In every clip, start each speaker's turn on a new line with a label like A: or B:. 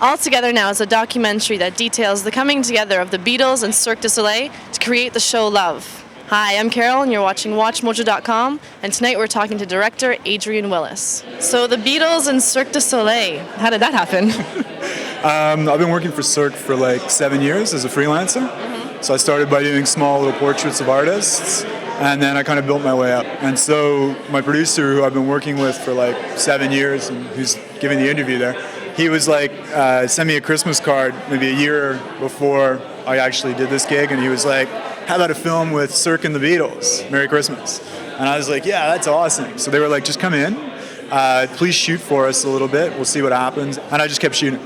A: All Together Now is a documentary that details the coming together of the Beatles and Cirque du Soleil to create the show Love. Hi, I'm Carol, and you're watching WatchMojo.com, and tonight we're talking to director Adrian Willis. So the Beatles and Cirque du Soleil, how did that happen?
B: I've been working for Cirque for like 7 years as a freelancer. So I started by doing small little portraits of artists, and then I kind of built my way up. And so my producer, who I've been working with for like 7 years and who's giving the interview there, he was like, send me a Christmas card maybe a year before I actually did this gig, and he was like, how about a film with Cirque and the Beatles? Merry Christmas. And I was like, yeah, that's awesome. So they were like, just come in, please shoot for us a little bit, we'll see what happens. And I just kept shooting.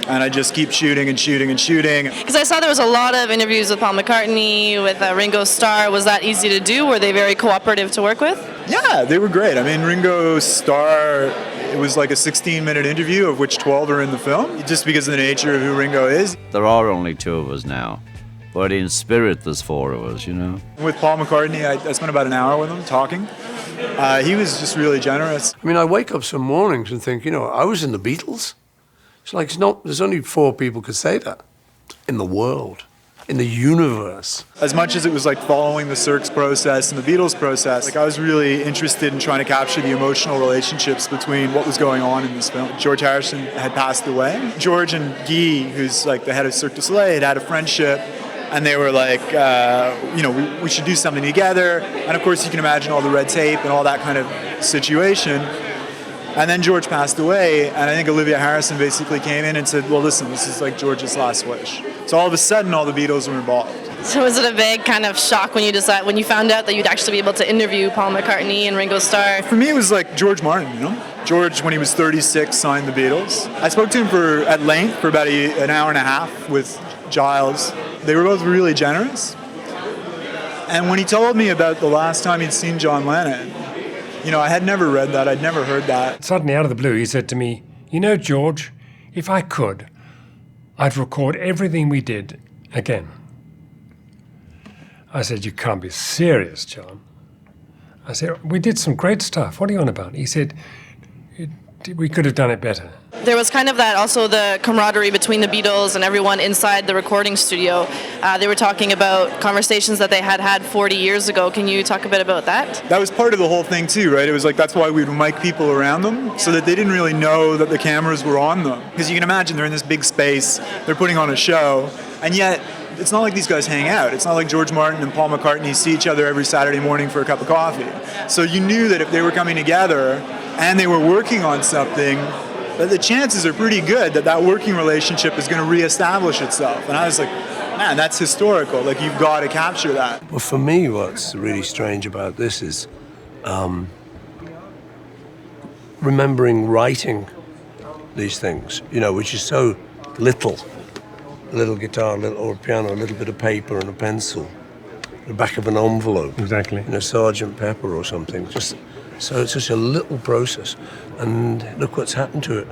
B: And I just keep shooting and shooting and shooting.
A: Because I saw there was a lot of interviews with Paul McCartney, with Ringo Starr. Was that easy to do? Were they very cooperative to work with?
B: Yeah, they were great. I mean, Ringo Starr, it was like a 16-minute interview, of which 12 are in the film, just because of the nature of who Ringo is.
C: There are only two of us now, but in spirit there's four of us, you know.
B: With Paul McCartney, I spent about an hour with him talking. He was just really generous.
D: I mean, I wake up some mornings and think, I was in the Beatles. It's like, there's only 4 people could say that in the world, in the universe.
B: As much as it was like following the Cirque's process and the Beatles' process, like I was really interested in trying to capture the emotional relationships between what was going on in this film. George Harrison had passed away. George and Guy, who's like the head of Cirque du Soleil, had a friendship, and they were like, we should do something together. And of course, you can imagine all the red tape and all that kind of situation. And then George passed away, and I think Olivia Harrison basically came in and said, well, listen, this is like George's last wish. So all of a sudden, all the Beatles were involved.
A: So was it a big kind of shock when you found out that you'd actually be able to interview Paul McCartney and Ringo Starr?
B: For me, it was like George Martin, George, when he was 36, signed the Beatles. I spoke to him at length for about an hour and a half with Giles. They were both really generous. And when he told me about the last time he'd seen John Lennon, I had never read that. I'd never heard that.
E: Suddenly, out of the blue, he said to me, George, if I could, I'd record everything we did again. I said, you can't be serious, John. I said, we did some great stuff. What are you on about? He said, we could have done it better.
A: There was kind of that, also the camaraderie between the Beatles and everyone inside the recording studio. They were talking about conversations that they had 40 years ago. Can you talk a bit about that?
B: That was part of the whole thing too, right? It was like, that's why we'd mic people around them, so that they didn't really know that the cameras were on them. Because you can imagine they're in this big space, they're putting on a show, and yet it's not like these guys hang out. It's not like George Martin and Paul McCartney see each other every Saturday morning for a cup of coffee. So you knew that if they were coming together and they were working on something, that the chances are pretty good that working relationship is going to reestablish itself. And I was like, man, that's historical. Like, you've got to capture that.
D: Well, for me, what's really strange about this is remembering writing these things, which is so little. A little guitar, or a piano, a little bit of paper and a pencil, the back of an envelope.
E: Exactly.
D: Sgt. Pepper or something. So it's such a little process. And look what's happened to it.